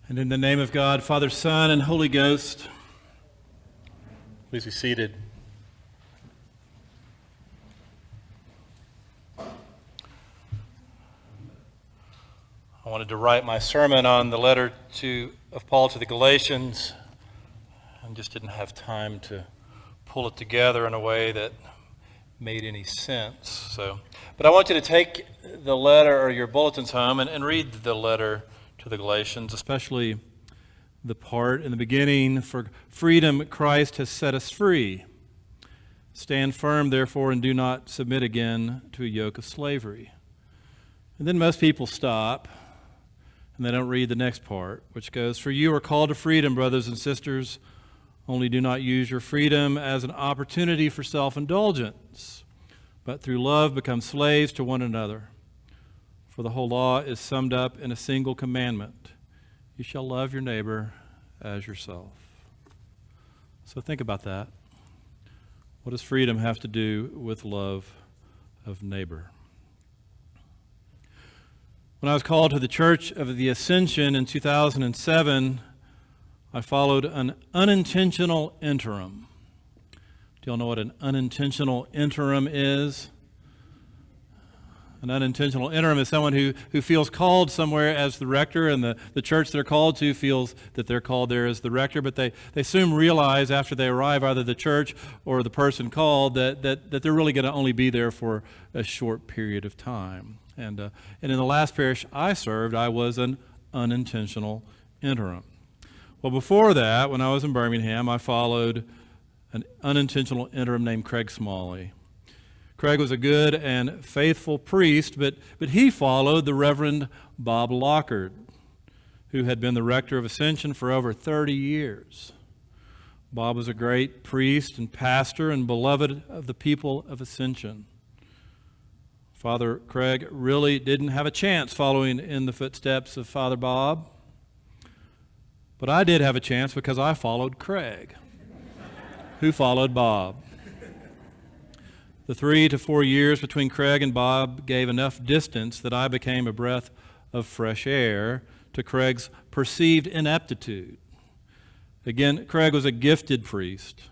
And in the name of God, Father, Son, and Holy Ghost, please be seated. I wanted to write my sermon on the letter of Paul to the Galatians, and just didn't have time to pull it together in a way that made any sense. But I want you to take the letter or your bulletins home and read the letter to the Galatians, especially the part in the beginning, "For freedom Christ has set us free. Stand firm, therefore, and do not submit again to a yoke of slavery." And then most people stop, and they don't read the next part, which goes, "For you are called to freedom, brothers and sisters, only do not use your freedom as an opportunity for self-indulgence, but through love become slaves to one another. For the whole law is summed up in a single commandment: you shall love your neighbor as yourself." So think about that. What does freedom have to do with love of neighbor? When I was called to the Church of the Ascension in 2007, I followed an unintentional interim. Do y'all know what an unintentional interim is? An unintentional interim is someone who feels called somewhere as the rector, and the church they're called to feels that they're called there as the rector, but they soon realize after they arrive, either the church or the person called, that they're really going to only be there for a short period of time. And in the last parish I served, I was an unintentional interim. Well, before that, when I was in Birmingham, I followed an unintentional interim named Craig Smalley. Craig was a good and faithful priest, but he followed the Reverend Bob Lockard, who had been the rector of Ascension for over 30 years. Bob was a great priest and pastor and beloved of the people of Ascension. Father Craig really didn't have a chance following in the footsteps of Father Bob, but I did have a chance because I followed Craig, who followed Bob. The 3 to 4 years between Craig and Bob gave enough distance that I became a breath of fresh air to Craig's perceived ineptitude. Again, Craig was a gifted priest,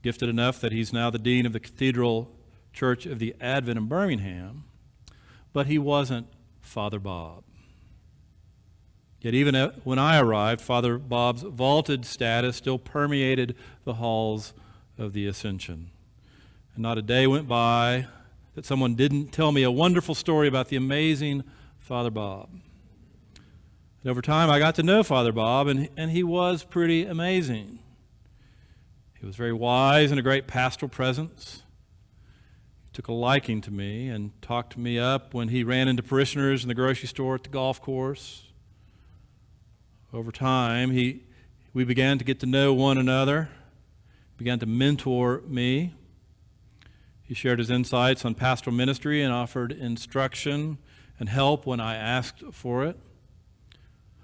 gifted enough that he's now the dean of the Cathedral Church of the Advent in Birmingham, but he wasn't Father Bob. Yet even when I arrived, Father Bob's vaulted status still permeated the halls of the Ascension. And not a day went by that someone didn't tell me a wonderful story about the amazing Father Bob. And over time, I got to know Father Bob, and he was pretty amazing. He was very wise and a great pastoral presence. He took a liking to me and talked me up when he ran into parishioners in the grocery store, at the golf course. Over time, we began to get to know one another, began to mentor me. He shared his insights on pastoral ministry and offered instruction and help when I asked for it.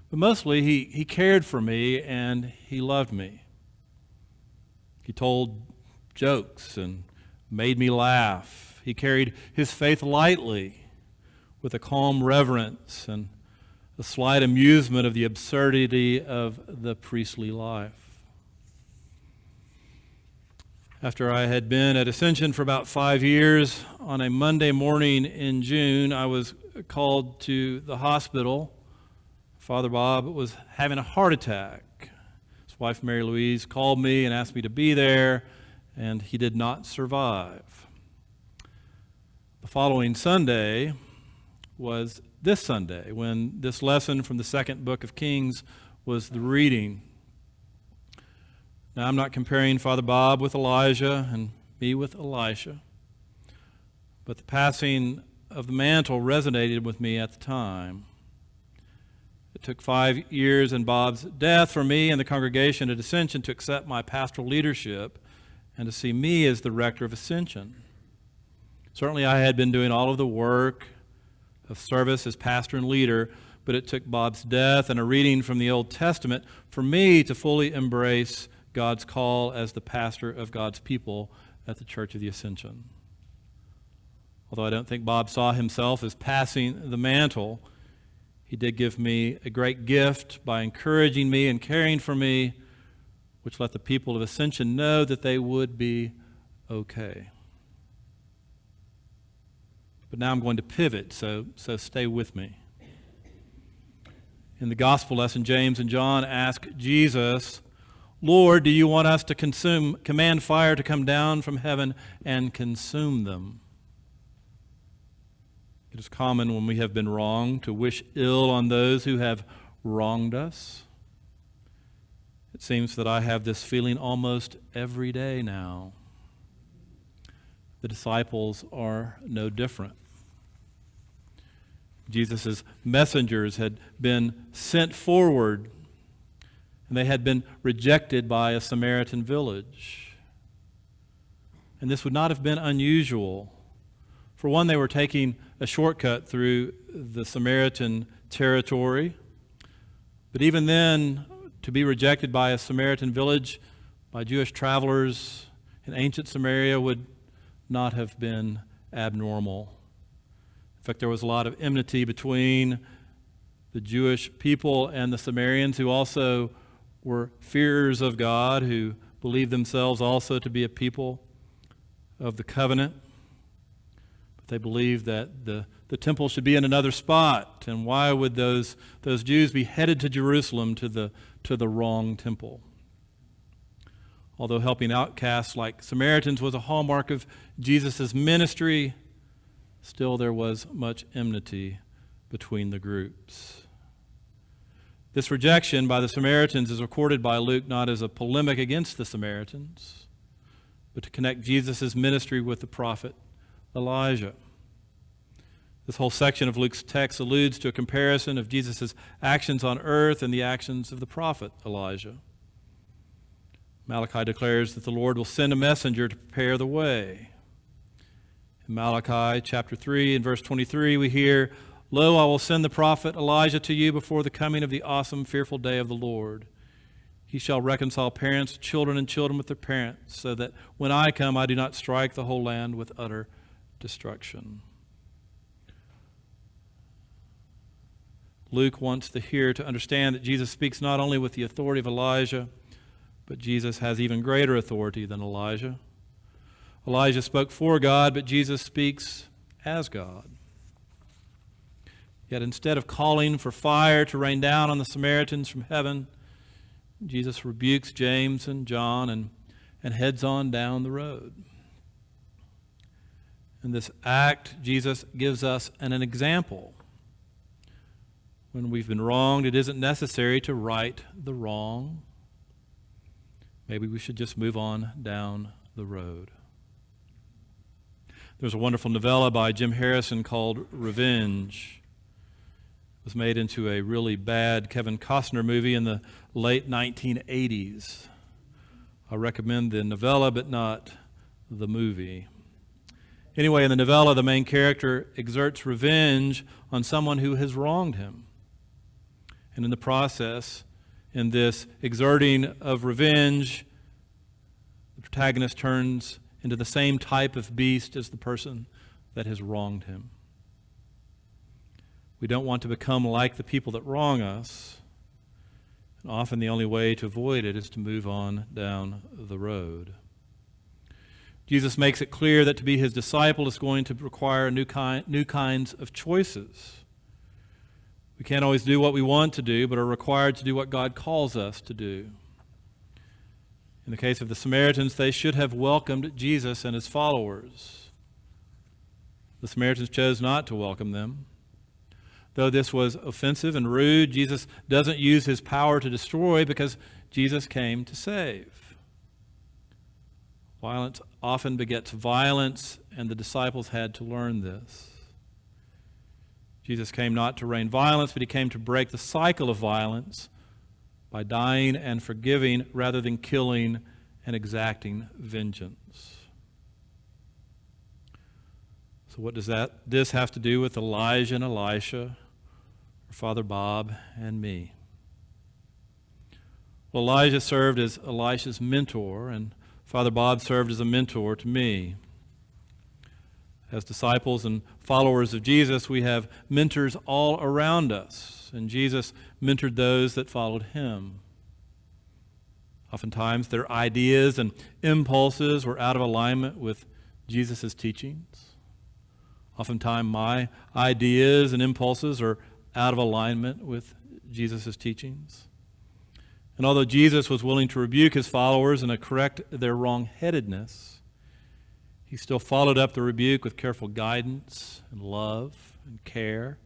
But mostly, he cared for me and he loved me. He told jokes and made me laugh. He carried his faith lightly with a calm reverence and a slight amusement of the absurdity of the priestly life. After I had been at Ascension for about 5 years, on a Monday morning in June, I was called to the hospital. Father Bob was having a heart attack. His wife, Mary Louise, called me and asked me to be there, and he did not survive. The following Sunday was this Sunday, when this lesson from the second book of Kings was the reading. Now, I'm not comparing Father Bob with Elijah and me with Elisha, but the passing of the mantle resonated with me at the time. It took 5 years and Bob's death for me and the congregation at Ascension to accept my pastoral leadership and to see me as the rector of Ascension. Certainly, I had been doing all of the work of service as pastor and leader, but it took Bob's death and a reading from the Old Testament for me to fully embrace God's call as the pastor of God's people at the Church of the Ascension. Although I don't think Bob saw himself as passing the mantle, he He did give me a great gift by encouraging me and caring for me, which let the people of Ascension know that they would be okay. But now I'm going to pivot, so stay with me. In the gospel lesson, James and John ask Jesus, Lord, do you want us to command fire to come down from heaven and consume them? It is common when we have been wronged to wish ill on those who have wronged us. It seems that I have this feeling almost every day now. The disciples are no different. Jesus' messengers had been sent forward, and they had been rejected by a Samaritan village. And this would not have been unusual. For one, they were taking a shortcut through the Samaritan territory. But even then, to be rejected by a Samaritan village, by Jewish travelers in ancient Samaria, would not have been abnormal. In fact, there was a lot of enmity between the Jewish people and the Samaritans, who also were fearers of God, who believed themselves also to be a people of the covenant. But they believed that the temple should be in another spot, and why would those Jews be headed to Jerusalem to the wrong temple? Although helping outcasts like Samaritans was a hallmark of Jesus' ministry, still there was much enmity between the groups. This rejection by the Samaritans is recorded by Luke not as a polemic against the Samaritans, but to connect Jesus' ministry with the prophet Elijah. This whole section of Luke's text alludes to a comparison of Jesus' actions on earth and the actions of the prophet Elijah. Malachi declares that the Lord will send a messenger to prepare the way. In Malachi chapter 3 and verse 23, we hear, Lo, I will send the prophet Elijah to you before the coming of the awesome, fearful day of the Lord. He shall reconcile parents to children and children with their parents, so that when I come, I do not strike the whole land with utter destruction. Luke wants the hearer to understand that Jesus speaks not only with the authority of Elijah, but Jesus has even greater authority than Elijah. Elijah spoke for God, but Jesus speaks as God. Yet instead of calling for fire to rain down on the Samaritans from heaven, Jesus rebukes James and John and heads on down the road. In this act, Jesus gives us an example. When we've been wronged, it isn't necessary to right the wrong. Maybe we should just move on down the road. There's a wonderful novella by Jim Harrison called Revenge. It was made into a really bad Kevin Costner movie in the late 1980s. I recommend the novella, but not the movie. Anyway, in the novella, the main character exerts revenge on someone who has wronged him. And in the process, in this exerting of revenge, the protagonist turns into the same type of beast as the person that has wronged him. We don't want to become like the people that wrong us. And often the only way to avoid it is to move on down the road. Jesus makes it clear that to be his disciple is going to require new kinds of choices. We can't always do what we want to do, but are required to do what God calls us to do. In the case of the Samaritans, they should have welcomed Jesus and his followers. The Samaritans chose not to welcome them. Though this was offensive and rude, Jesus doesn't use his power to destroy because Jesus came to save. Violence often begets violence, and the disciples had to learn this. Jesus came not to rain violence, but he came to break the cycle of violence by dying and forgiving rather than killing and exacting vengeance. So what does this have to do with Elijah and Elisha, or Father Bob and me? Well, Elijah served as Elisha's mentor, and Father Bob served as a mentor to me. As disciples and followers of Jesus, we have mentors all around us, and Jesus mentored those that followed him. Oftentimes, their ideas and impulses were out of alignment with Jesus' teachings. Oftentimes, my ideas and impulses are out of alignment with Jesus' teachings. And although Jesus was willing to rebuke his followers and to correct their wrong-headedness, he still followed up the rebuke with careful guidance and love and care.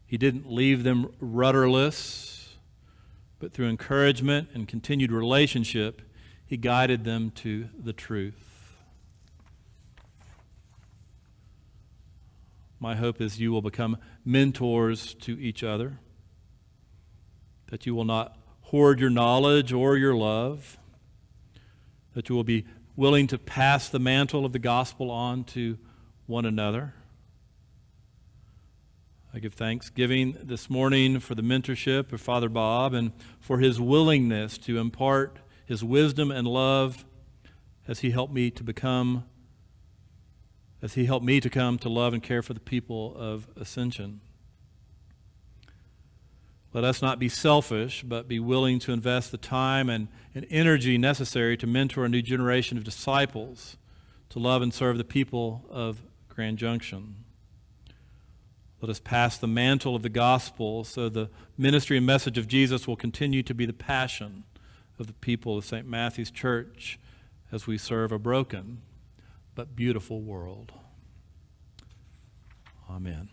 He didn't leave them rudderless, but through encouragement and continued relationship, he guided them to the truth. My hope is you will become mentors to each other, that you will not hoard your knowledge or your love, that you will be willing to pass the mantle of the gospel on to one another. I give thanksgiving this morning for the mentorship of Father Bob and for his willingness to impart his wisdom and love as he helped me to come to love and care for the people of Ascension. Let us not be selfish, but be willing to invest the time and energy necessary to mentor a new generation of disciples to love and serve the people of Grand Junction. Let us pass the mantle of the gospel so the ministry and message of Jesus will continue to be the passion of the people of St. Matthew's Church as we serve a broken but beautiful world. Amen.